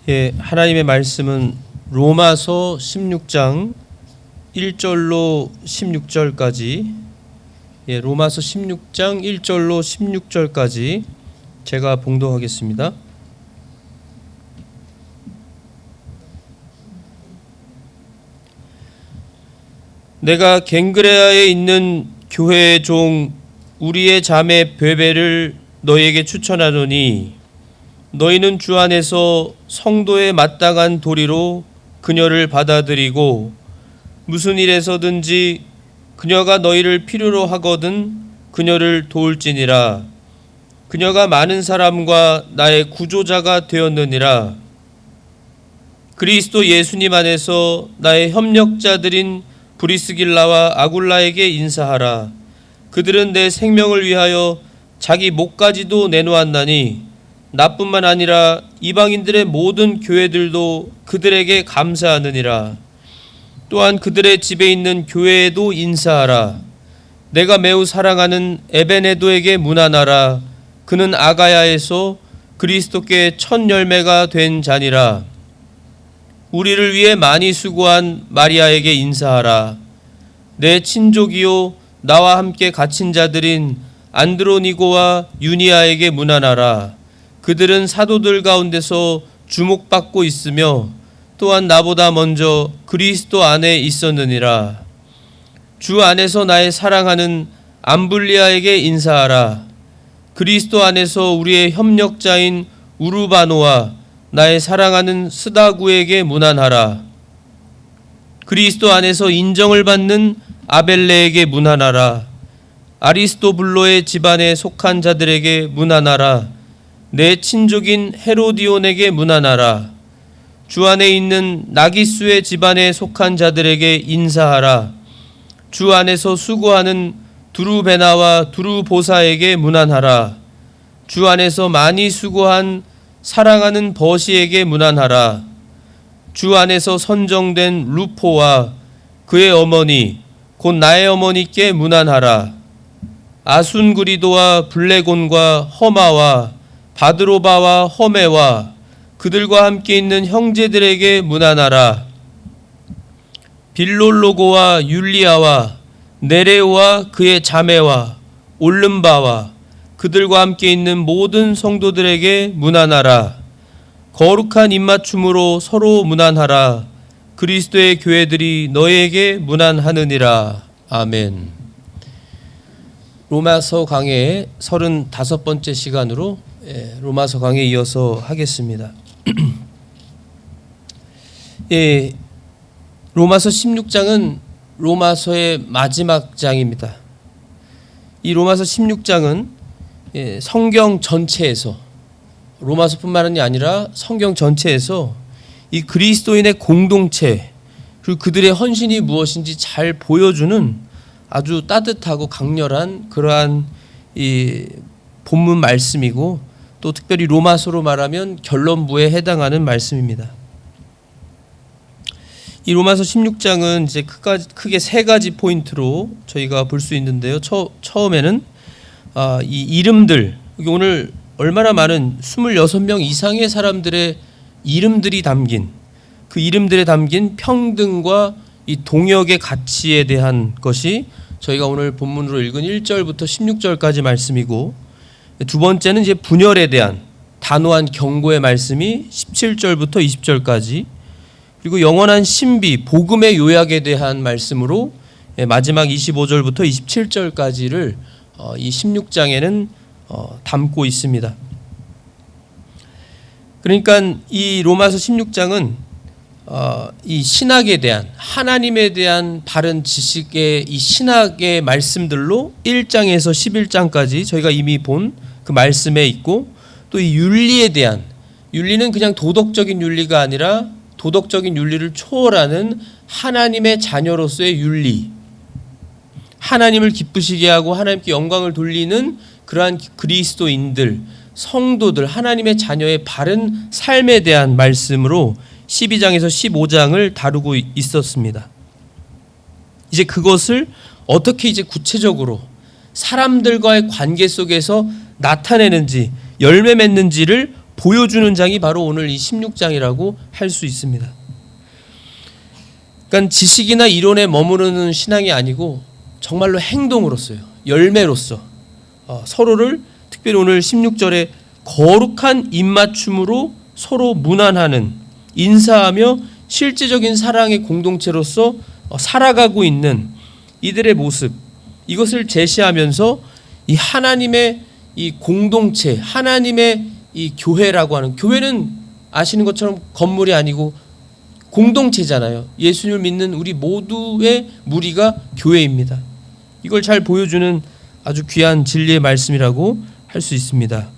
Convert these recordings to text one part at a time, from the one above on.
하나님의 말씀은 로마서 16장 1절로 16절까지, 로마서 16장 1절로 16절까지 제가 봉독하겠습니다. 내가 갱그레아에 있는 교회의 종 우리의 자매 베베를 너희에게 추천하노니 너희는 주 안에서 성도에 마땅한 도리로 그녀를 받아들이고 무슨 일에서든지 그녀가 너희를 필요로 하거든 그녀를 도울지니라. 그녀가 많은 사람과 나의 구조자가 되었느니라. 그리스도 예수님 안에서 나의 협력자들인 브리스길라와 아굴라에게 인사하라. 그들은 내 생명을 위하여 자기 목까지도 내놓았나니 나뿐만 아니라 이방인들의 모든 교회들도 그들에게 감사하느니라. 또한 그들의 집에 있는 교회에도 인사하라. 내가 매우 사랑하는 에베네도에게 문안하라. 그는 아가야에서 그리스도께 첫 열매가 된 자니라. 우리를 위해 많이 수고한 마리아에게 인사하라. 내 친족이요 나와 함께 갇힌 자들인 안드로니고와 유니아에게 문안하라. 그들은 사도들 가운데서 주목받고 있으며 또한 나보다 먼저 그리스도 안에 있었느니라. 주 안에서 나의 사랑하는 암블리아에게 인사하라. 그리스도 안에서 우리의 협력자인 우르바노와 나의 사랑하는 스다구에게 문안하라. 그리스도 안에서 인정을 받는 아벨레에게 문안하라. 아리스토블로의 집안에 속한 자들에게 문안하라. 내 친족인 헤로디온에게 문안하라. 주 안에 있는 나기수의 집안에 속한 자들에게 인사하라. 주 안에서 수고하는 두루베나와 두루보사에게 문안하라. 주 안에서 많이 수고한 사랑하는 버시에게 문안하라. 주 안에서 선정된 루포와 그의 어머니 곧 나의 어머니께 문안하라. 아순그리도와 블레곤과 허마와 바드로바와 허메와 그들과 함께 있는 형제들에게 문안하라. 빌롤로고와 율리아와 네레오와 그의 자매와 올름바와 그들과 함께 있는 모든 성도들에게 문안하라. 거룩한 입맞춤으로 서로 문안하라. 그리스도의 교회들이 너희에게 문안하느니라. 아멘. 로마서 강의 35번째 시간으로 로마서 강의에 이어서 하겠습니다. 로마서 16장은 로마서의 마지막 장입니다. 이 로마서 16장은 성경 전체에서, 로마서뿐만이 아니라 성경 전체에서 이 그리스도인의 공동체 그리고 그들의 헌신이 무엇인지 잘 보여주는 아주 따뜻하고 강렬한 그러한 이 본문 말씀이고, 또 특별히 로마서로 말하면 결론부에 해당하는 말씀입니다. 이 로마서 16장은 이제 크게 세 가지 포인트로 저희가 볼 수 있는데요. 처음에는 이 이름들, 오늘 얼마나 많은 26명 이상의 사람들의 이름들이 담긴, 그 이름들에 담긴 평등과 이 동역의 가치에 대한 것이 저희가 오늘 본문으로 읽은 1절부터 16절까지 말씀이고, 두 번째는 이제 분열에 대한 단호한 경고의 말씀이 17절부터 20절까지, 그리고 영원한 신비, 복음의 요약에 대한 말씀으로 마지막 25절부터 27절까지를 이 16장에는 담고 있습니다. 그러니까 이 로마서 16장은 이 신학에 대한, 하나님에 대한 바른 지식의 이 신학의 말씀들로 1장에서 11장까지 저희가 이미 본 그 말씀에 있고, 또 이 윤리에 대한, 윤리는 그냥 도덕적인 윤리가 아니라 도덕적인 윤리를 초월하는 하나님의 자녀로서의 윤리, 하나님을 기쁘시게 하고 하나님께 영광을 돌리는 그러한 그리스도인들, 성도들, 하나님의 자녀의 바른 삶에 대한 말씀으로 12장에서 15장을 다루고 있었습니다. 이제 그것을 어떻게 이제 구체적으로 사람들과의 관계 속에서 나타내는지, 열매 맺는지를 보여주는 장이 바로 오늘 이 16장이라고 할 수 있습니다. 그러니까 지식이나 이론에 머무르는 신앙이 아니고 정말로 행동으로서요, 열매로서 서로를, 특별히 오늘 16절에 거룩한 입맞춤으로 서로 문안하는, 인사하며 실제적인 사랑의 공동체로서 살아가고 있는 이들의 모습, 이것을 제시하면서 이 하나님의 이 공동체, 하나님의 이 교회라고 하는, 교회는 아시는 것처럼 건물이 아니고 공동체잖아요. 예수님을 믿는 우리 모두의 무리가 교회입니다. 이걸 잘 보여주는 아주 귀한 진리의 말씀이라고 할 수 있습니다.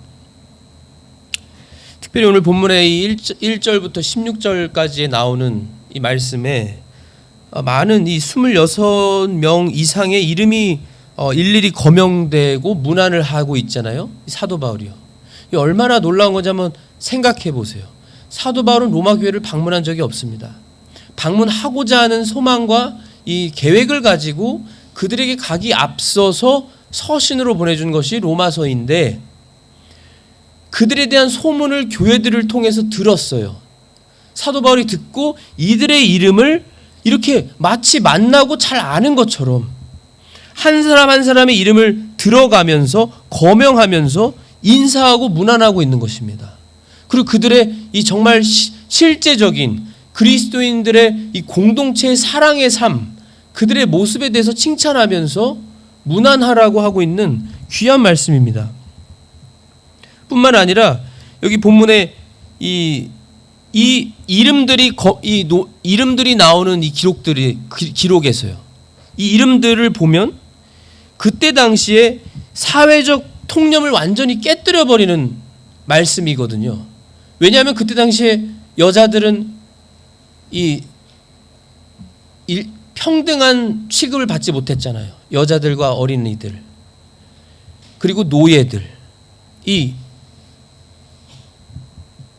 특별히 오늘 본문의 이 1절부터 16절까지에 나오는 이 말씀에 많은 이 26명 이상의 이름이 일일이 거명되고 문안을 하고 있잖아요. 사도 바울이요. 이 얼마나 놀라운 건지 한번 생각해 보세요. 사도 바울은 로마 교회를 방문한 적이 없습니다. 방문하고자 하는 소망과 이 계획을 가지고 그들에게 가기 앞서서 서신으로 보내준 것이 로마서인데, 그들에 대한 소문을 교회들을 통해서 들었어요. 사도 바울이 듣고 이들의 이름을 이렇게 마치 만나고 잘 아는 것처럼 한 사람 한 사람의 이름을 들어가면서 거명하면서 인사하고 문안하고 있는 것입니다. 그리고 그들의 이 정말 실제적인 그리스도인들의 이 공동체의 사랑의 삶, 그들의 모습에 대해서 칭찬하면서 문안하라고 하고 있는 귀한 말씀입니다. 뿐만 아니라 여기 본문에 이 이름들이 이름들이 나오는 이 기록에서요, 이 이름들을 보면 그때 당시에 사회적 통념을 완전히 깨뜨려 버리는 말씀이거든요. 왜냐하면 그때 당시에 여자들은 이 평등한 취급을 받지 못했잖아요. 여자들과 어린이들, 그리고 노예들, 이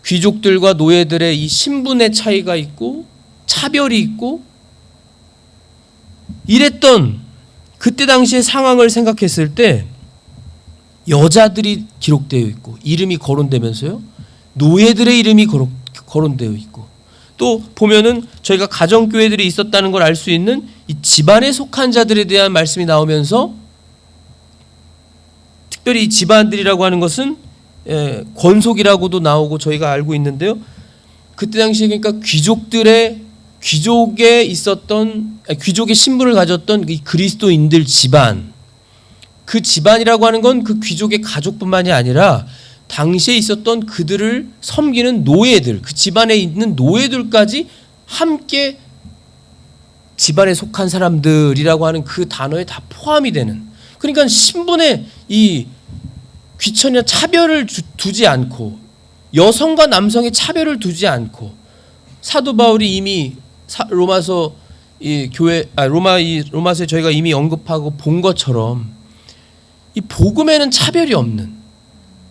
귀족들과 노예들의 이 신분의 차이가 있고 차별이 있고 이랬던 그때 당시의 상황을 생각했을 때 여자들이 기록되어 있고 이름이 거론되면서요, 노예들의 이름이 거론되어 있고, 또 보면은 저희가 가정교회들이 있었다는 걸 알 수 있는 이 집안에 속한 자들에 대한 말씀이 나오면서, 특별히 이 집안들이라고 하는 것은 권속이라고도 나오고 저희가 알고 있는데요. 그때 당시에 그러니까 귀족에 있었던, 귀족의 신분을 가졌던 이 그리스도인들 집안, 그 집안이라고 하는 건 그 귀족의 가족뿐만이 아니라 당시에 있었던 그들을 섬기는 노예들, 그 집안에 있는 노예들까지 함께 집안에 속한 사람들이라고 하는 그 단어에 다 포함이 되는, 그러니까 신분의 이 귀천이나 차별을 두지 않고, 여성과 남성의 차별을 두지 않고, 사도 바울이 이미 로마서 이 로마서에 저희가 이미 언급하고 본 것처럼 이 복음에는 차별이 없는,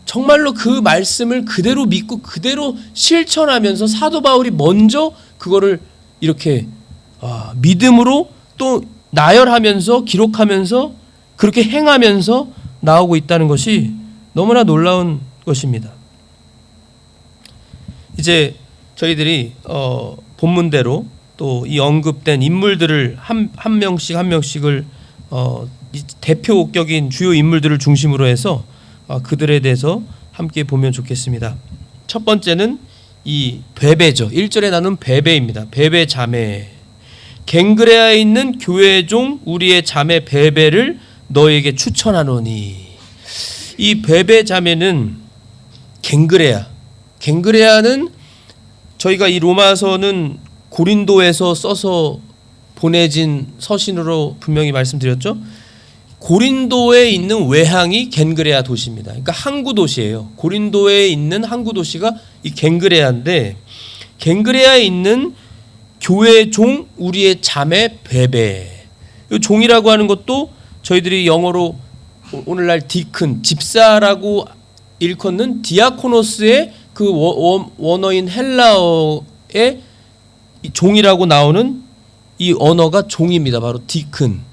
정말로 그 말씀을 그대로 믿고 그대로 실천하면서 사도 바울이 먼저 그거를 이렇게 믿음으로 또 나열하면서 기록하면서 그렇게 행하면서 나오고 있다는 것이 너무나 놀라운 것입니다. 이제 저희들이 본문대로 또 이 언급된 인물들을 한 명씩을 이 대표격인 주요 인물들을 중심으로 해서 그들에 대해서 함께 보면 좋겠습니다. 첫 번째는 이 베베죠. 1절에 나눈 베베입니다. 베베 자매. 갱그레아에 있는 교회 종 우리의 자매 베베를 너에게 추천하노니. 이 베베 자매는 갱그레아는 저희가 이 로마서는 고린도에서 써서 보내진 서신으로 분명히 말씀드렸죠. 고린도에 있는 외항이 갱그레아 도시입니다. 그러니까 항구 도시예요. 고린도에 있는 항구 도시가 이 갱그레아인데, 갱그레아에 있는 교회 종 우리의 자매 베베. 이 종이라고 하는 것도 저희들이 영어로 오늘날 디큰, 집사라고 일컫는 디아코노스의 그 원어인 헬라어의 종이라고 나오는 이 언어가 종입니다. 바로 디큰,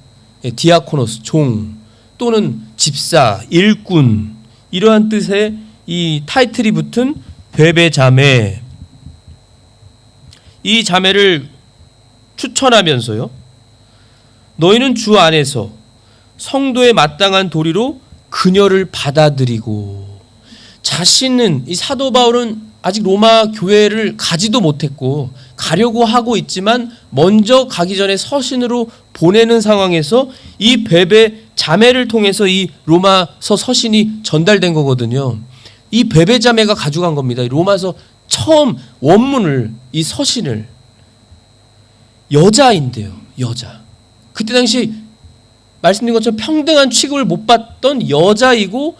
디아코노스, 종 또는 집사, 일꾼, 이러한 뜻의 이 타이틀이 붙은 베베 자매, 이 자매를 추천하면서요, 너희는 주 안에서 성도에 마땅한 도리로 그녀를 받아들이고, 자신은 이 사도 바울은 아직 로마 교회를 가지도 못했고 가려고 하고 있지만 먼저 가기 전에 서신으로 보내는 상황에서 이 베베 자매를 통해서 이 로마서 서신이 전달된 거거든요. 이 베베 자매가 가져간 겁니다. 로마서 처음 원문을, 이 서신을. 여자인데요, 여자. 그때 당시 말씀드린 것처럼 평등한 취급을 못 받던 여자이고,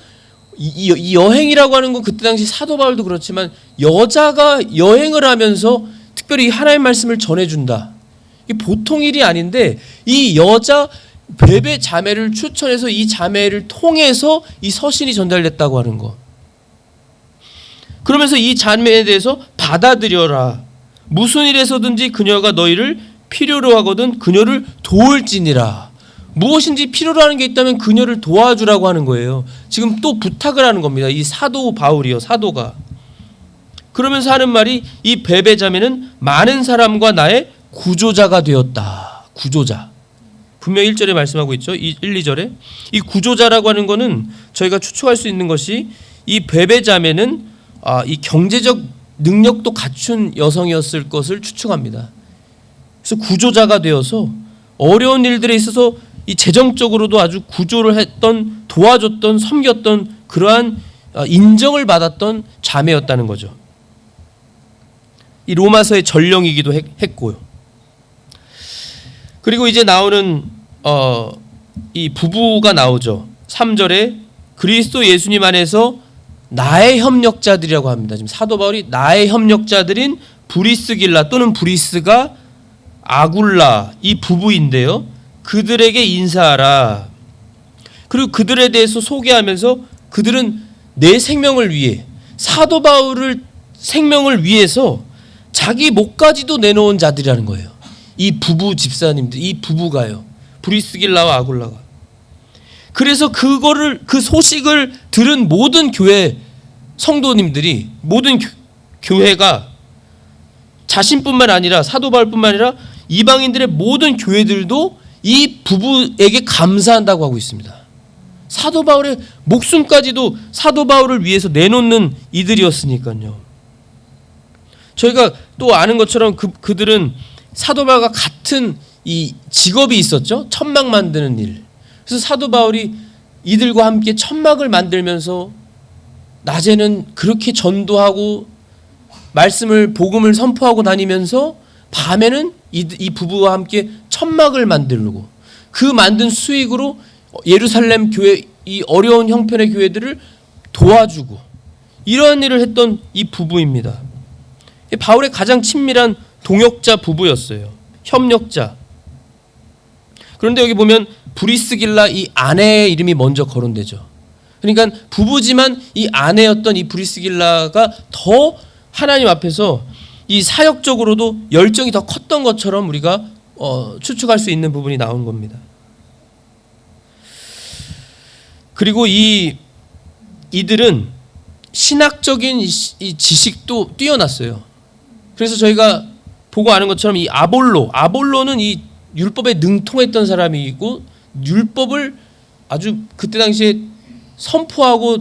이 여행이라고 하는 건 그때 당시 사도 바울도 그렇지만 여자가 여행을 하면서 특별히 하나님의 말씀을 전해준다, 이게 보통 일이 아닌데, 이 여자 베베 자매를 추천해서 이 자매를 통해서 이 서신이 전달됐다고 하는 거. 그러면서 이 자매에 대해서 받아들여라. 무슨 일에서든지 그녀가 너희를 필요로 하거든 그녀를 도울지니라. 무엇인지 필요로 하는 게 있다면 그녀를 도와주라고 하는 거예요. 지금 또 부탁을 하는 겁니다. 이 사도 바울이요, 사도가. 그러면서 하는 말이, 이 베베 자매는 많은 사람과 나의 구조자가 되었다. 구조자. 분명히 1절에 말씀하고 있죠. 1, 2절에. 이 구조자라고 하는 거는 저희가 추측할 수 있는 것이, 이 베베 자매는 이 경제적 능력도 갖춘 여성이었을 것을 추측합니다. 그래서 구조자가 되어서 어려운 일들에 있어서 이 재정적으로도 아주 구조를 했던, 도와줬던, 섬겼던 그러한 인정을 받았던 자매였다는 거죠. 이 로마서의 전령이기도 했고요. 그리고 이제 나오는 이 부부가 나오죠. 3절에 그리스도 예수님 안에서 나의 협력자들이라고 합니다. 지금 사도 바울이 나의 협력자들인 브리스길라 또는 브리스가 아굴라, 이 부부인데요, 그들에게 인사하라. 그리고 그들에 대해서 소개하면서 그들은 내 생명을 위해, 사도 바울을 생명을 위해서 자기 목까지도 내놓은 자들이라는 거예요. 이 부부 집사님들, 이 부부가요, 브리스길라와 아굴라가. 그래서 그 소식을 들은 모든 교회 성도님들이, 모든 교회가 자신뿐만 아니라, 사도 바울뿐만 아니라 이방인들의 모든 교회들도 이 부부에게 감사한다고 하고 있습니다. 사도 바울의 목숨까지도 사도 바울을 위해서 내놓는 이들이었으니까요. 저희가 또 아는 것처럼 그들은 사도 바울과 같은 이 직업이 있었죠. 천막 만드는 일. 그래서 사도 바울이 이들과 함께 천막을 만들면서 낮에는 그렇게 전도하고 말씀을, 복음을 선포하고 다니면서 밤에는 이 부부와 함께 천막을 만들고, 그 만든 수익으로 예루살렘 교회, 이 어려운 형편의 교회들을 도와주고, 이러한 일을 했던 이 부부입니다. 바울의 가장 친밀한 동역자 부부였어요. 협력자. 그런데 여기 보면 브리스길라, 이 아내의 이름이 먼저 거론되죠. 그러니까 부부지만 이 아내였던 이 브리스길라가 더 하나님 앞에서 이 사역적으로도 열정이 더 컸던 것처럼 우리가 추측할 수 있는 부분이 나온 겁니다. 그리고 이들은 신학적인 이 지식도 뛰어났어요. 그래서 저희가 보고 아는 것처럼 이 아볼로는 이 율법에 능통했던 사람이고, 율법을 아주 그때 당시에 선포하고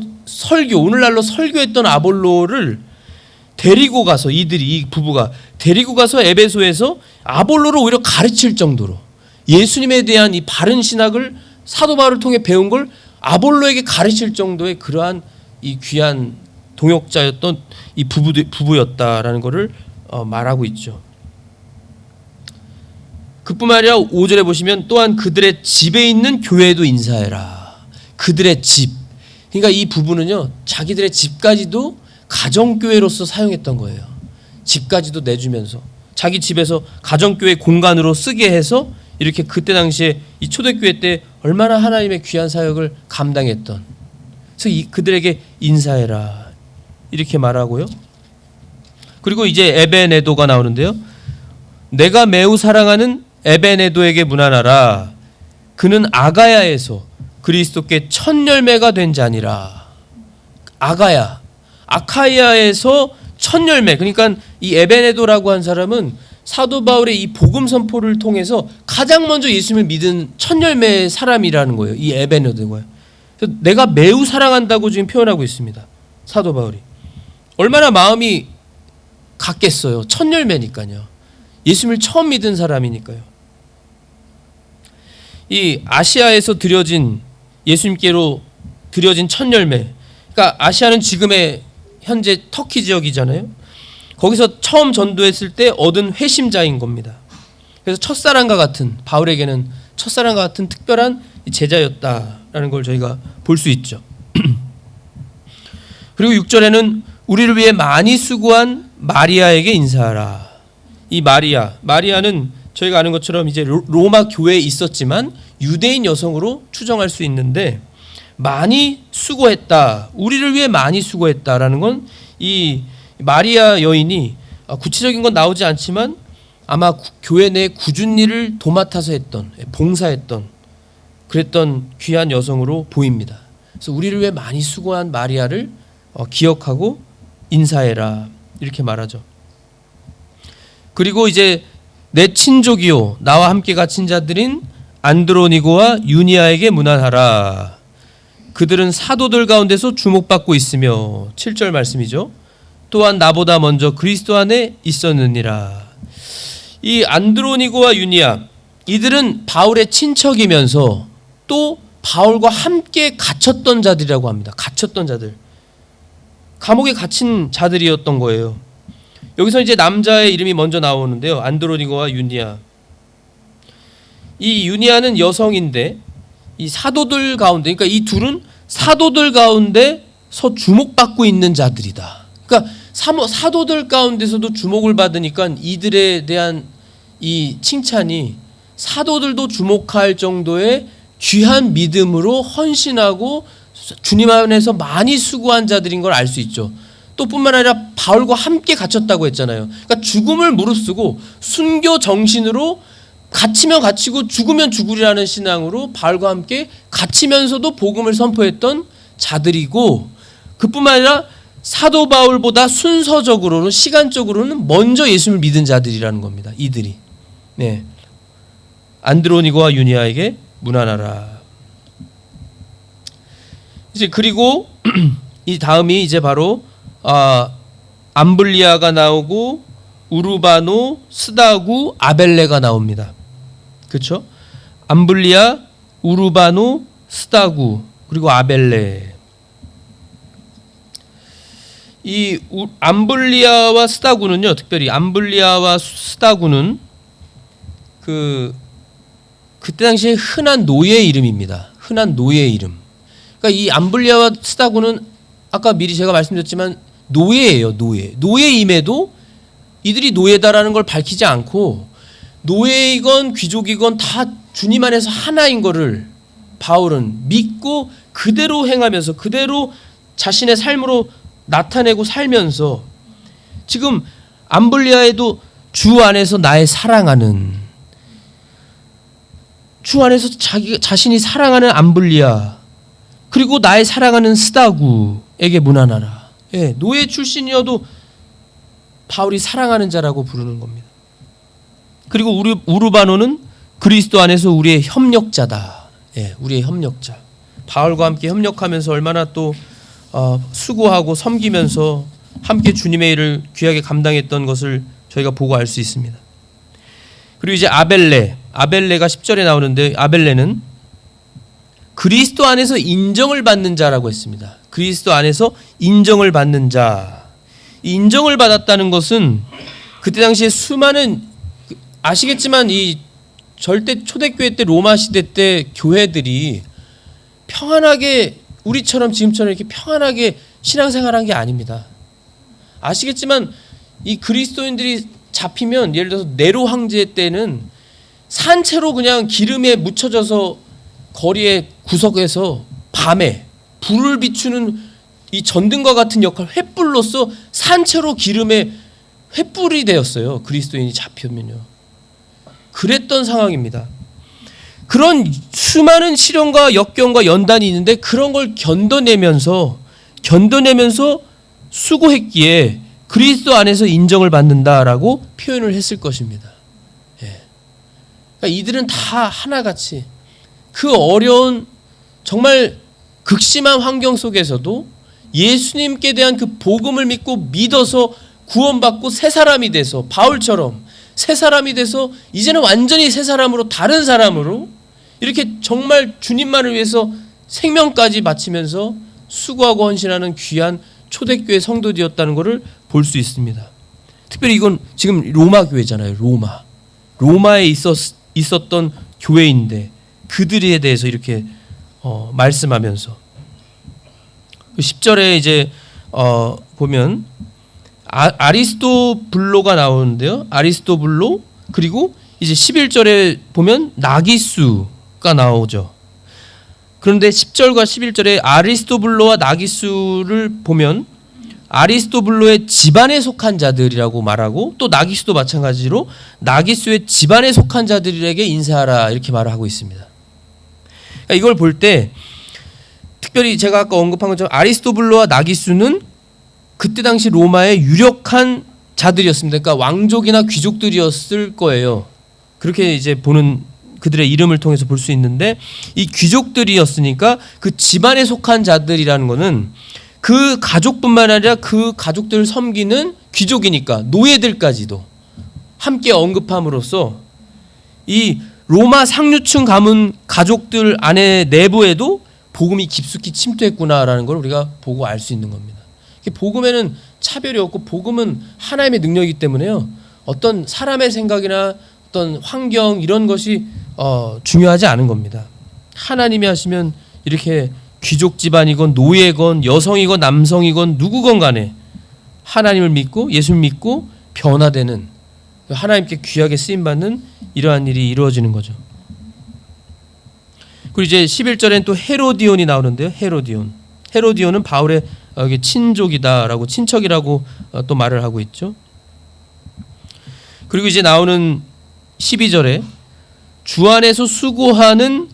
오늘날로 설교했던 아볼로를 데리고 가서, 이 부부가 데리고 가서 에베소에서 아볼로를 오히려 가르칠 정도로, 예수님에 대한 이 바른 신학을 사도 바울을 통해 배운 걸 아볼로에게 가르칠 정도의 그러한 이 귀한 동역자였던 이 부부였다라는 것을 말하고 있죠. 그뿐만 아니라 5절에 보시면 또한 그들의 집에 있는 교회도 인사해라. 그들의 집. 그러니까 이 부부는요, 자기들의 집까지도 가정교회로서 사용했던 거예요. 집까지도 내주면서 자기 집에서 가정교회 공간으로 쓰게 해서, 이렇게 그때 당시에 이 초대교회 때 얼마나 하나님의 귀한 사역을 감당했던, 그래서 그들에게 인사해라 이렇게 말하고요. 그리고 이제 에베네도가 나오는데요. 내가 매우 사랑하는 에베네도에게 문안하라. 그는 아가야에서 그리스도께 첫 열매가 된 자니라. 아카이아에서 첫 열매, 그러니까 이 에베네도라고 한 사람은 사도 바울의 이 복음 선포를 통해서 가장 먼저 예수님을 믿은 첫 열매의 사람이라는 거예요. 이 에베네도가. 내가 매우 사랑한다고 지금 표현하고 있습니다. 사도 바울이. 얼마나 마음이 같겠어요. 첫 열매니까요. 예수님을 처음 믿은 사람이니까요. 이 아시아에서 드려진 예수님께로 드려진 첫 열매. 그러니까 아시아는 지금의 현재 터키 지역이잖아요. 거기서 처음 전도했을 때 얻은 회심자인 겁니다. 그래서 첫사랑과 같은, 바울에게는 첫사랑과 같은 특별한 제자였다라는 걸 저희가 볼 수 있죠. 그리고 6절에는 우리를 위해 많이 수고한 마리아에게 인사하라. 이 마리아는 저희가 아는 것처럼 이제 로마 교회에 있었지만 유대인 여성으로 추정할 수 있는데, 많이 수고했다, 우리를 위해 많이 수고했다라는 건 이 마리아 여인이 구체적인 건 나오지 않지만 아마 교회 내 굳은 일을 도맡아서 했던, 봉사했던, 그랬던 귀한 여성으로 보입니다. 그래서 우리를 위해 많이 수고한 마리아를 기억하고 인사해라, 이렇게 말하죠. 그리고 이제 내 친족이요 나와 함께 갇힌 자들인 안드로니고와 유니아에게 문안하라. 그들은 사도들 가운데서 주목받고 있으며, 7절 말씀이죠. 또한 나보다 먼저 그리스도 안에 있었느니라. 이 안드로니고와 유니아, 이들은 바울의 친척이면서 또 바울과 함께 갇혔던 자들이라고 합니다. 갇혔던 자들, 감옥에 갇힌 자들이었던 거예요. 여기서 이제 남자의 이름이 먼저 나오는데요. 안드로니고와 유니아. 이 유니아는 여성인데 이 사도들 가운데, 그러니까 이 둘은 사도들 가운데서 주목받고 있는 자들이다. 그러니까 사도들 가운데서도 주목을 받으니까 이들에 대한 이 칭찬이 사도들도 주목할 정도의 귀한 믿음으로 헌신하고 주님 안에서 많이 수고한 자들인 걸 알 수 있죠. 또 뿐만 아니라 바울과 함께 갇혔다고 했잖아요. 그러니까 죽음을 무릅쓰고 순교 정신으로 갇히면 갇히고 죽으면 죽으리라는 신앙으로 바울과 함께 갇히면서도 복음을 선포했던 자들이고, 그뿐만 아니라 사도 바울보다 순서적으로는, 시간적으로는 먼저 예수님을 믿은 자들이라는 겁니다. 이들이. 네. 안드로니고와 유니아에게 문안하라. 이제 그리고 이 다음이 이제 바로 암블리아가 나오고 우르바노, 스다구, 아벨레가 나옵니다. 그렇죠? 암블리아, 우르바노, 스다구, 그리고 아벨레. 이 암블리아와 스다구는요, 특별히 암블리아와 스다구는 그때 당시에 흔한 노예 이름입니다. 흔한 노예 이름. 그러니까 이 암블리아와 스다구는 아까 미리 제가 말씀드렸지만 노예예요, 노예. 노예임에도 이들이 노예다라는 걸 밝히지 않고, 노예이건 귀족이건 다 주님 안에서 하나인 거를 바울은 믿고 그대로 행하면서 그대로 자신의 삶으로 나타내고 살면서, 지금 암블리아에도 주 안에서 나의 사랑하는, 주 안에서 자신이 사랑하는 암블리아, 그리고 나의 사랑하는 스다구에게 문안하라. 예, 노예 출신이어도 바울이 사랑하는 자라고 부르는 겁니다. 그리고 우르바노는 그리스도 안에서 우리의 협력자다. 예, 우리의 협력자. 바울과 함께 협력하면서 얼마나 또 수고하고 섬기면서 함께 주님의 일을 귀하게 감당했던 것을 저희가 보고 알 수 있습니다. 그리고 이제 아벨레가 10절에 나오는데, 아벨레는 그리스도 안에서 인정을 받는 자라고 했습니다. 그리스도 안에서 인정을 받는 자. 이 인정을 받았다는 것은 그때 당시에 수많은, 아시겠지만 이 절대 초대교회 때, 로마 시대 때 교회들이 평안하게, 우리처럼 지금처럼 이렇게 평안하게 신앙생활한 게 아닙니다. 아시겠지만 이 그리스도인들이 잡히면, 예를 들어서 네로 황제 때는 산채로 그냥 기름에 묻혀져서 거리의 구석에서 밤에 불을 비추는 이 전등과 같은 역할, 횃불로서 산채로 기름에 횃불이 되었어요. 그리스도인이 잡히면요. 그랬던 상황입니다. 그런 수많은 시련과 역경과 연단이 있는데 그런 걸 견뎌내면서 수고했기에 그리스도 안에서 인정을 받는다라고 표현을 했을 것입니다. 예. 그러니까 이들은 다 하나같이 그 어려운 정말 극심한 환경 속에서도 예수님께 대한 그 복음을 믿고 믿어서 구원받고 새 사람이 돼서 바울처럼 새 사람이 돼서 이제는 완전히 새 사람으로 다른 사람으로 이렇게 정말 주님만을 위해서 생명까지 바치면서 수고하고 헌신하는 귀한 초대교회 성도되었다는 것을 볼 수 있습니다. 특별히 이건 지금 로마 교회잖아요. 로마에 있었던 교회인데 그들에 대해서 이렇게 말씀하면서 10절에 이제 보면 아리스토블로가 나오는데요. 아리스토블로 그리고 이제 11절에 보면 나기수가 나오죠. 그런데 10절과 11절에 아리스토블로와 나기수를 보면 아리스토블로의 집안에 속한 자들이라고 말하고 또 나기수도 마찬가지로 나기수의 집안에 속한 자들에게 인사하라 이렇게 말을 하고 있습니다. 그러니까 이걸 볼 때 특별히 제가 아까 언급한 것처럼 아리스토블로와 나기수는 그때 당시 로마의 유력한 자들이었습니다. 그러니까 왕족이나 귀족들이었을 거예요. 그렇게 이제 보는 그들의 이름을 통해서 볼 수 있는데 이 귀족들이었으니까 그 집안에 속한 자들이라는 것은 그 가족뿐만 아니라 그 가족들을 섬기는 귀족이니까 노예들까지도 함께 언급함으로써 이 로마 상류층 가문 가족들 안에 내부에도 복음이 깊숙이 침투했구나라는 걸 우리가 보고 알 수 있는 겁니다. 복음에는 차별이 없고 복음은 하나님의 능력이기 때문에요. 어떤 사람의 생각이나 어떤 환경 이런 것이 중요하지 않은 겁니다. 하나님이 하시면 이렇게 귀족 집안이건 노예건 여성이건 남성이건 누구건 간에 하나님을 믿고 예수를 믿고 변화되는 하나님께 귀하게 쓰임받는 이러한 일이 이루어지는 거죠. 그리고 이제 11절엔 또 헤로디온이 나오는데요. 헤로디온은 바울의 친족이다라고 친척이라고 또 말을 하고 있죠. 그리고 이제 나오는 12절에 주 안에서 수고하는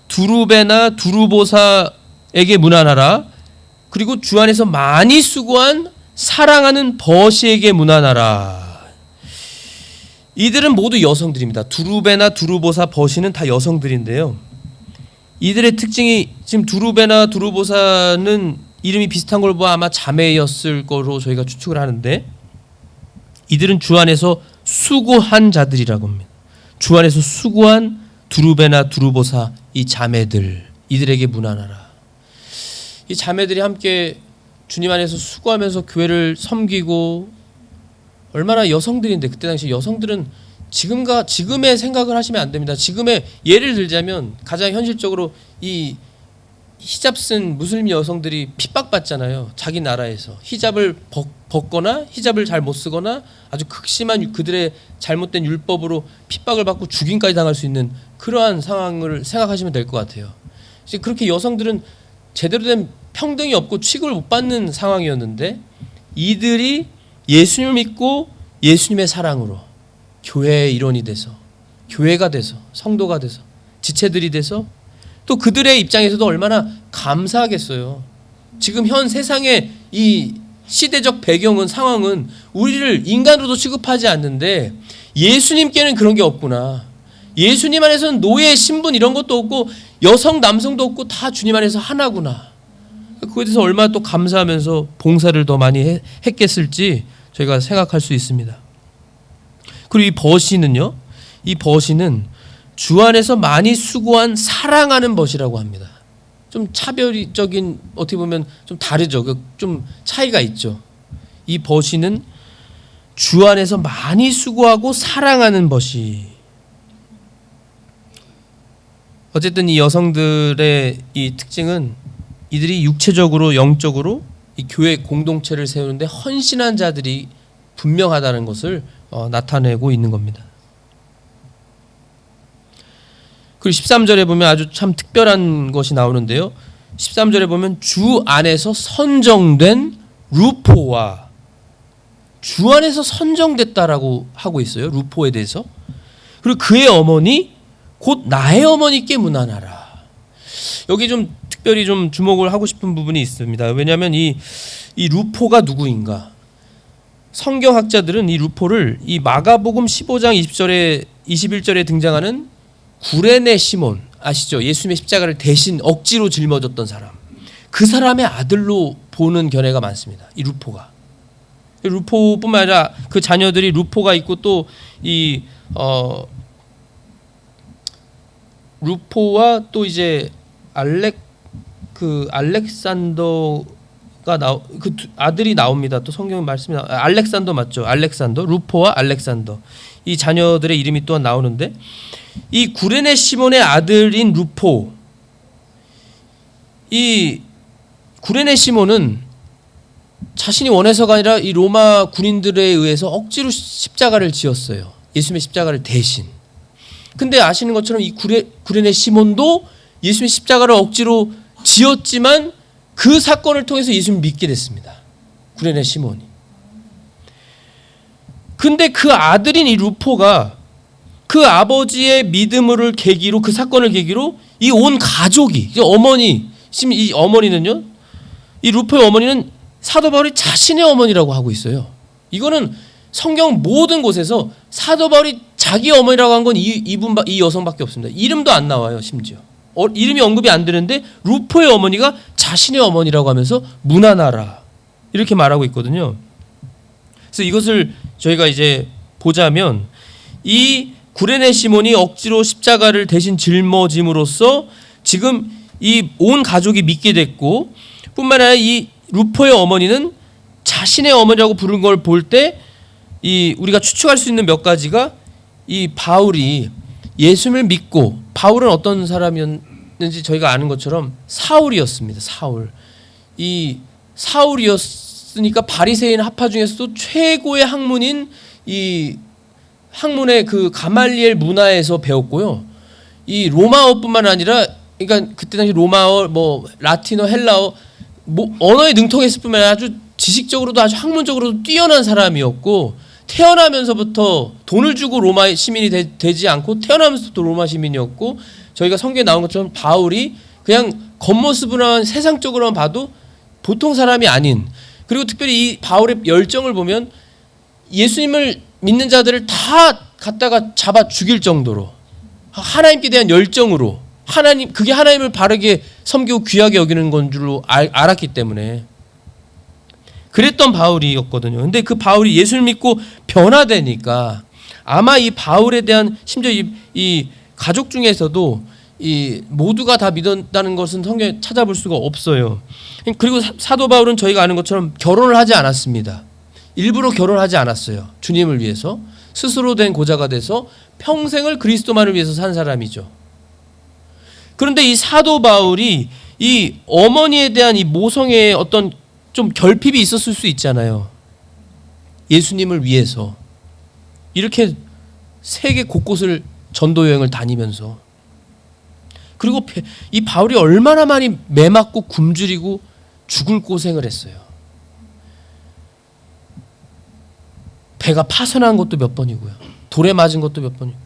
두루베나 두루보사에게 문안하라. 그리고 주 안에서 많이 수고한 사랑하는 버시에게 문안하라. 이들은 모두 여성들입니다. 두루베나 두루보사 버시는 다 여성들인데요. 이들의 특징이 지금 두루베나 두루보사는 이름이 비슷한 걸 보아 아마 자매였을 거로 저희가 추측을 하는데 이들은 주 안에서 수고한 자들이라고 합니다. 주 안에서 수고한 두루베나 두루보사 이 자매들 이들에게 문안하라. 이 자매들이 함께 주님 안에서 수고하면서 교회를 섬기고 얼마나 여성들인데 그때 당시 여성들은 지금의 생각을 하시면 안 됩니다. 지금의 예를 들자면 가장 현실적으로 이 히잡 쓴 무슬림 여성들이 핍박받잖아요. 자기 나라에서 히잡을 벗거나 히잡을 잘 못 쓰거나 아주 극심한 그들의 잘못된 율법으로 핍박을 받고 죽임까지 당할 수 있는 그러한 상황을 생각하시면 될 것 같아요. 이제 그렇게 여성들은 제대로 된 평등이 없고 취급을 못 받는 상황이었는데 이들이 예수님을 믿고 예수님의 사랑으로 교회의 일원이 돼서 교회가 돼서 성도가 돼서 지체들이 돼서 또 그들의 입장에서도 얼마나 감사하겠어요. 지금 현 세상의 이 시대적 배경은 상황은 우리를 인간으로도 취급하지 않는데 예수님께는 그런 게 없구나. 예수님 안에서는 노예, 신분 이런 것도 없고 여성, 남성도 없고 다 주님 안에서 하나구나. 그거에 대해서 얼마나 또 감사하면서 봉사를 더 많이 했겠을지 저희가 생각할 수 있습니다. 그리고 이 버시는요. 이 버시는 주 안에서 많이 수고한 사랑하는 벗이라고 합니다. 좀 차별적인 어떻게 보면 좀 다르죠. 좀 차이가 있죠. 이 벗이는 주 안에서 많이 수고하고 사랑하는 벗이. 어쨌든 이 여성들의 이 특징은 이들이 육체적으로 영적으로 이 교회 공동체를 세우는데 헌신한 자들이 분명하다는 것을 나타내고 있는 겁니다. 그리고 13절에 보면 아주 참 특별한 것이 나오는데요. 13절에 보면 주 안에서 선정된 루포와 주 안에서 선정됐다라고 하고 있어요. 루포에 대해서. 그리고 그의 어머니 곧 나의 어머니께 문안하라. 여기 좀 특별히 좀 주목을 하고 싶은 부분이 있습니다. 왜냐하면 이 루포가 누구인가? 성경학자들은 이 루포를 이 마가복음 15장 21절에 등장하는 구레네 시몬 아시죠? 예수님의 십자가를 대신 억지로 짊어졌던 사람. 그 사람의 아들로 보는 견해가 많습니다. 이 루포가. 루포뿐만 아니라 그 자녀들이 루포가 있고 또 이 루포와 또 이제 알렉산더가 그 아들이 나옵니다. 또 성경 말씀이 알렉산더 맞죠? 알렉산더, 루포와 알렉산더. 이 자녀들의 이름이 또한 나오는데 이 구레네 시몬의 아들인 루포, 이 구레네 시몬은 자신이 원해서가 아니라 이 로마 군인들에 의해서 억지로 십자가를 지었어요. 예수님의 십자가를 대신. 근데 아시는 것처럼 이 구레네 시몬도 예수님의 십자가를 억지로 지었지만 그 사건을 통해서 예수님을 믿게 됐습니다. 구레네 시몬이. 근데 그 아들인 이 루포가 그 아버지의 믿음을 계기로, 그 사건을 계기로 이 온 가족이, 어머니, 이 어머니는요, 이 루포의 어머니는 사도 바울이 자신의 어머니라고 하고 있어요. 이거는 성경 모든 곳에서 사도 바울이 자기 어머니라고 한 건 이 여성밖에 없습니다. 이름도 안 나와요, 심지어. 이름이 언급이 안 되는데 루포의 어머니가 자신의 어머니라고 하면서 문하나라 이렇게 말하고 있거든요. 그래서 이것을 저희가 이제 보자면 이 구레네 시몬이 억지로 십자가를 대신 짊어짐으로써 지금 이 온 가족이 믿게 됐고, 뿐만 아니라 이 루포의 어머니는 자신의 어머니라고 부른 걸 볼 때 이 우리가 추측할 수 있는 몇 가지가, 이 바울이 예수님을 믿고, 바울은 어떤 사람이었는지 저희가 아는 것처럼 사울이었습니다. 이 사울이었으니까 바리새인 합파 중에서도 최고의 학문인 이 학문의 그 가말리엘 문화에서 배웠고요. 이 로마어뿐만 아니라, 그러니까 그때 당시 로마어, 뭐 라틴어, 헬라어, 뭐 언어에 능통했을 뿐만 아니라 아주 지식적으로도 아주 학문적으로도 뛰어난 사람이었고, 태어나면서부터 돈을 주고 로마 시민이 되지 않고 태어나면서부터 로마 시민이었고, 저희가 성경에 나온 것처럼 바울이 그냥 겉모습으로만 세상적으로만 봐도 보통 사람이 아닌, 그리고 특별히 이 바울의 열정을 보면 예수님을 믿는 자들을 다 갖다가 잡아 죽일 정도로 하나님께 대한 열정으로, 그게 하나님을 바르게 섬기고 귀하게 여기는 건 줄로 알았기 때문에 그랬던 바울이었거든요. 근데 그 바울이 예수를 믿고 변화되니까 아마 이 바울에 대한, 심지어 이 가족 중에서도 이 모두가 다 믿었다는 것은 성경에 찾아볼 수가 없어요. 그리고 사도 바울은 저희가 아는 것처럼 결혼을 하지 않았습니다. 일부러 결혼하지 않았어요. 주님을 위해서 스스로 된 고자가 돼서 평생을 그리스도만을 위해서 산 사람이죠. 그런데 이 사도 바울이 이 어머니에 대한 이 모성애의 어떤 좀 결핍이 있었을 수 있잖아요. 예수님을 위해서 이렇게 세계 곳곳을 전도 여행을 다니면서, 그리고 이 바울이 얼마나 많이 매 맞고 굶주리고 죽을 고생을 했어요. 배가 파손한 것도 몇 번이고요. 돌에 맞은 것도 몇 번이고.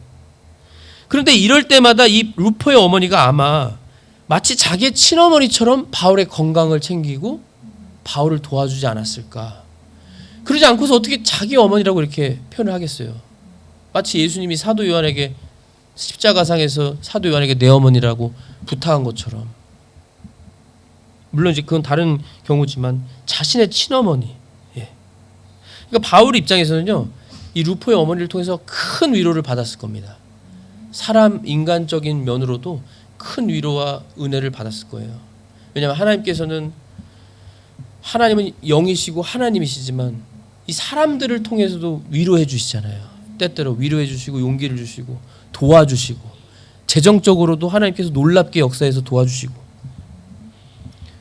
그런데 이럴 때마다 이 루포의 어머니가 아마 마치 자기의 친어머니처럼 바울의 건강을 챙기고 바울을 도와주지 않았을까. 그러지 않고서 어떻게 자기 어머니라고 이렇게 표현을 하겠어요. 마치 예수님이 사도 요한에게 십자가상에서 사도 요한에게 내 어머니라고 부탁한 것처럼. 물론 이제 그건 다른 경우지만 자신의 친어머니. 그러니까 바울 입장에서는요, 이 루포의 어머니를 통해서 큰 위로를 받았을 겁니다. 사람 인간적인 면으로도 큰 위로와 은혜를 받았을 거예요. 왜냐하면 하나님은 영이시고 하나님이시지만 이 사람들을 통해서도 위로해 주시잖아요. 때때로 위로해 주시고 용기를 주시고 도와주시고, 재정적으로도 하나님께서 놀랍게 역사해서 도와주시고,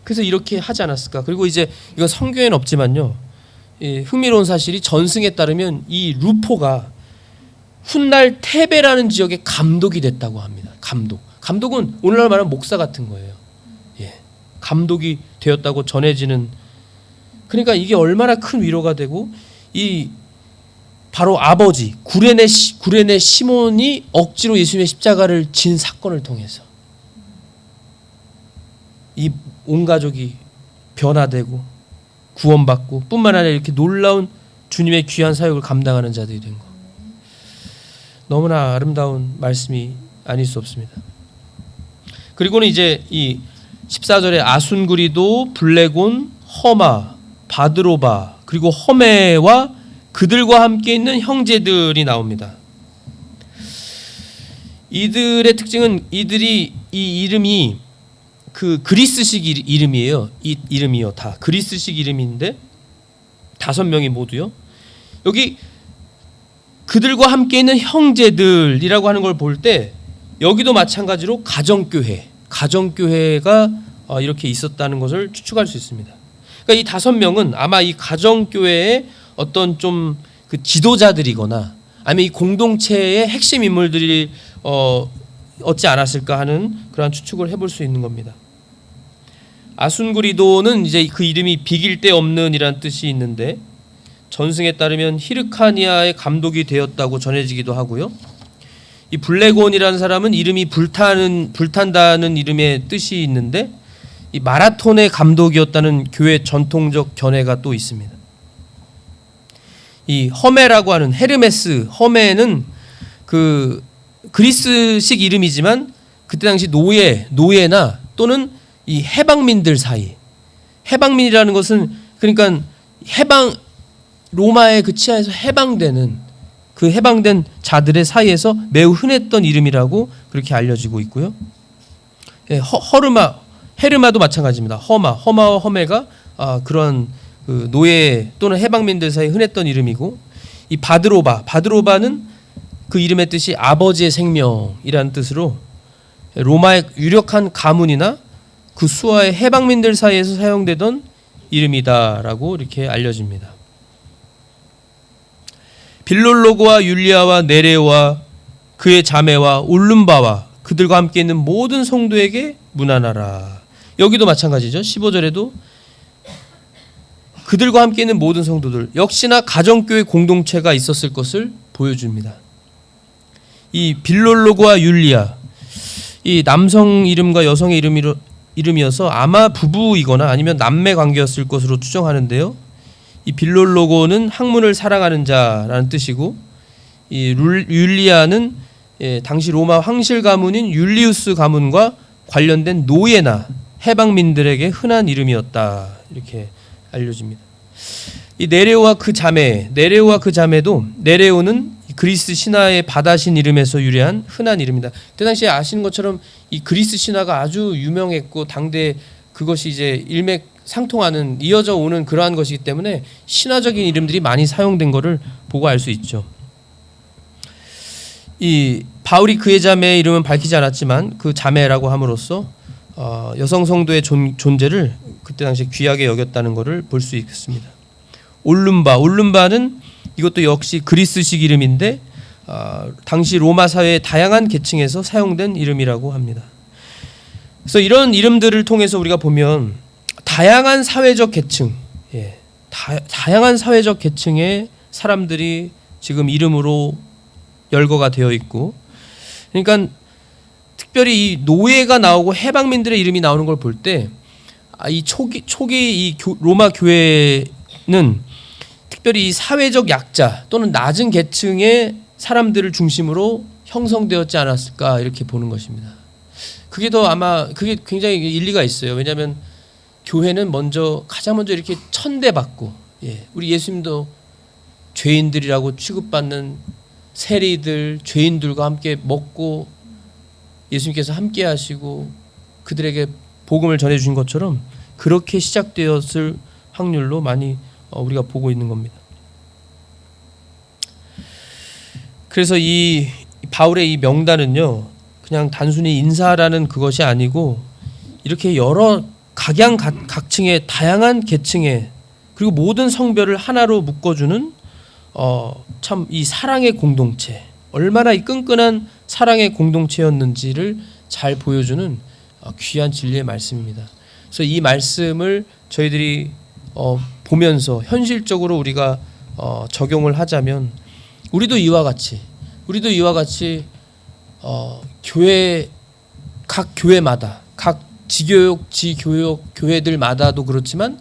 그래서 이렇게 하지 않았을까. 그리고 이제 이건 성경에는 없지만요, 흥미로운 사실이 전승에 따르면 이 루포가 훗날 테베라는 지역의 감독이 됐다고 합니다. 감독은 오늘날 말하는 목사 같은 거예요. 감독이 되었다고 전해지는. 그러니까 이게 얼마나 큰 위로가 되고, 이 바로 아버지 구레네 시몬이 억지로 예수님의 십자가를 진 사건을 통해서 이 온 가족이 변화되고 구원받고, 뿐만 아니라 이렇게 놀라운 주님의 귀한 사역을 감당하는 자들이 된 거. 너무나 아름다운 말씀이 아닐 수 없습니다. 그리고는 이제 이 14절에 아순구리도, 블레곤, 허마, 바드로바, 그리고 허메와 그들과 함께 있는 형제들이 나옵니다. 이들의 특징은 이 이름이 그 그리스식 이름이에요. 이 이름이요, 다 그리스식 이름인데 5명이 모두요. 여기 그들과 함께 있는 형제들이라고 하는 걸 볼 때 여기도 마찬가지로 가정교회가 이렇게 있었다는 것을 추측할 수 있습니다. 그러니까 이 5명은 아마 이 가정교회의 어떤 좀 그 지도자들이거나 아니면 이 공동체의 핵심 인물들이 얻지 않았을까 하는 그러한 추측을 해볼 수 있는 겁니다. 아순구리도는 이제 그 이름이 비길 데 없는이라는 뜻이 있는데 전승에 따르면 히르카니아의 감독이 되었다고 전해지기도 하고요. 이 블레곤이라는 사람은 이름이 불탄다는 이름의 뜻이 있는데 이 마라톤의 감독이었다는 교회 전통적 견해가 또 있습니다. 이 허메라고 하는 헤르메스, 허메는 그 그리스식 이름이지만 그때 당시 노예나 또는 이 해방민들 사이, 해방민이라는 것은 그러니까 로마의 그 치하에서 해방된 자들의 사이에서 매우 흔했던 이름이라고 그렇게 알려지고 있고요. 예, 헤르마도 마찬가지입니다. 허마와 허메가 그런 그 노예 또는 해방민들 사이에 흔했던 이름이고, 이 바드로바는 그 이름의 뜻이 아버지의 생명이라는 뜻으로 로마의 유력한 가문이나 그 수하의 해방민들 사이에서 사용되던 이름이다라고 이렇게 알려집니다. 빌롤로고와 율리아와 네레오와 그의 자매와 올룸바와 그들과 함께 있는 모든 성도에게 문안하라. 여기도 마찬가지죠. 15절에도 그들과 함께 있는 모든 성도들, 역시나 가정교회 공동체가 있었을 것을 보여줍니다. 이 빌롤로고와 율리아, 이 남성 이름과 여성의 이름이어서 아마 부부이거나 아니면 남매 관계였을 것으로 추정하는데요. 이 빌롤로고는 학문을 사랑하는 자라는 뜻이고, 이 율리아는 당시 로마 황실 가문인 율리우스 가문과 관련된 노예나 해방민들에게 흔한 이름이었다, 이렇게 알려집니다. 이 네레오와 그 자매도, 네레오는 그리스 신화의 바다신 이름에서 유래한 흔한 이름이다. 그때 당시에 아시는 것처럼 이 그리스 신화가 아주 유명했고 당대 그것이 이제 일맥상통하는, 이어져 오는 그러한 것이기 때문에 신화적인 이름들이 많이 사용된 것을 보고 알 수 있죠. 이 바울이 그의 자매의 이름은 밝히지 않았지만 그 자매라고 함으로써 여성 성도의 존재를 그때 당시 귀하게 여겼다는 것을 볼 수 있습니다. 올룸바는 이것도 역시 그리스식 이름인데 당시 로마 사회의 다양한 계층에서 사용된 이름이라고 합니다. 그래서 이런 이름들을 통해서 우리가 보면 다양한 사회적 계층, 다양한 사회적 계층의 사람들이 지금 이름으로 열거가 되어 있고, 그러니까 특별히 이 노예가 나오고 해방민들의 이름이 나오는 걸 볼 때 이 초기 이 로마 교회는 특별히 이 사회적 약자 또는 낮은 계층의 사람들을 중심으로 형성되었지 않았을까, 이렇게 보는 것입니다. 그게 굉장히 일리가 있어요. 왜냐하면 교회는 가장 먼저 이렇게 천대받고, 우리 예수님도 죄인들이라고 취급받는 세리들, 죄인들과 함께 먹고 예수님께서 함께 하시고 그들에게 복음을 전해주신 것처럼 그렇게 시작되었을 확률로 많이 우리가 보고 있는 겁니다. 그래서 이 바울의 이 명단은요, 그냥 단순히 인사라는 그것이 아니고 이렇게 여러 각양각층의 다양한 계층의 그리고 모든 성별을 하나로 묶어주는 참 이 사랑의 공동체, 얼마나 이 끈끈한 사랑의 공동체였는지를 잘 보여주는 귀한 진리의 말씀입니다. 그래서 이 말씀을 저희들이 보면서 현실적으로 우리가 적용을 하자면 우리도 이와 같이 각 교회마다, 각 지교육 교회들마다도 그렇지만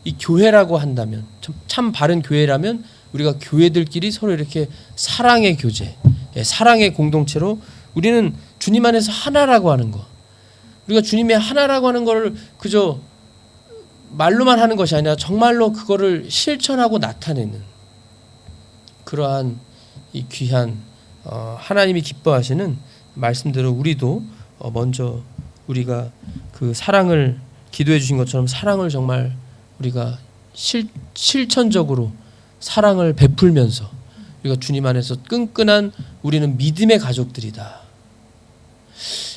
이 교회라고 한다면, 참 바른 교회라면 우리가 교회들끼리 서로 이렇게 사랑의 교제, 사랑의 공동체로 우리는 주님 안에서 하나라고 하는 거. 우리가 주님의 하나라고 하는 거를 그저 말로만 하는 것이 아니라 정말로 그거를 실천하고 나타내는 그러한 이 귀한 하나님이 기뻐하시는 말씀대로 우리도 먼저 우리가 그 사랑을 기도해 주신 것처럼 사랑을 정말 우리가 실천적으로 사랑을 베풀면서 우리가 주님 안에서 끈끈한 우리는 믿음의 가족들이다.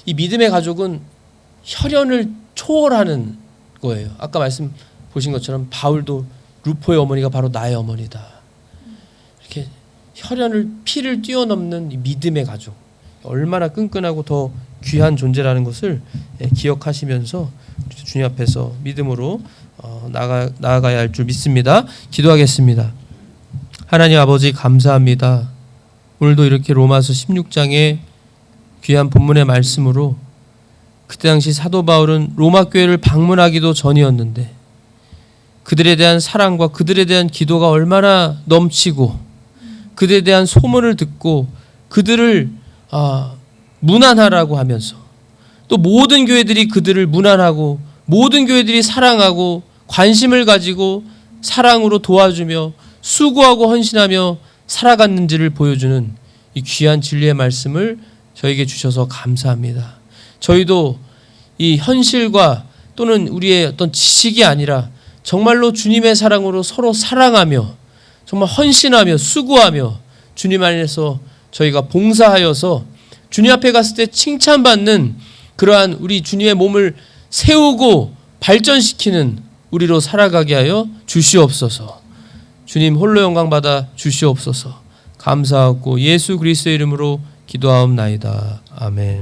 이 믿음의 가족은 혈연을 초월하는 거예요. 아까 말씀 보신 것처럼 바울도 루포의 어머니가 바로 나의 어머니다. 이렇게 혈연을 피를 뛰어넘는 이 믿음의 가족, 얼마나 끈끈하고 더 귀한 존재라는 것을 기억하시면서 주님 앞에서 믿음으로 나아가야 할 줄 믿습니다. 기도하겠습니다. 하나님 아버지 감사합니다. 오늘도 이렇게 로마서 16장의 귀한 본문의 말씀으로 그때 당시 사도 바울은 로마 교회를 방문하기도 전이었는데 그들에 대한 사랑과 그들에 대한 기도가 얼마나 넘치고 그들에 대한 소문을 듣고 그들을 문안하라고 하면서 또 모든 교회들이 그들을 문안하고 모든 교회들이 사랑하고 관심을 가지고 사랑으로 도와주며 수고하고 헌신하며 살아갔는지를 보여주는 이 귀한 진리의 말씀을 저에게 주셔서 감사합니다. 저희도 이 현실과 또는 우리의 어떤 지식이 아니라 정말로 주님의 사랑으로 서로 사랑하며 정말 헌신하며 수고하며 주님 안에서 저희가 봉사하여서 주님 앞에 갔을 때 칭찬받는 그러한 우리 주님의 몸을 세우고 발전시키는 우리로 살아가게 하여 주시옵소서. 주님 홀로 영광 받아 주시옵소서. 감사하고 예수 그리스도의 이름으로 기도하옵나이다. 아멘.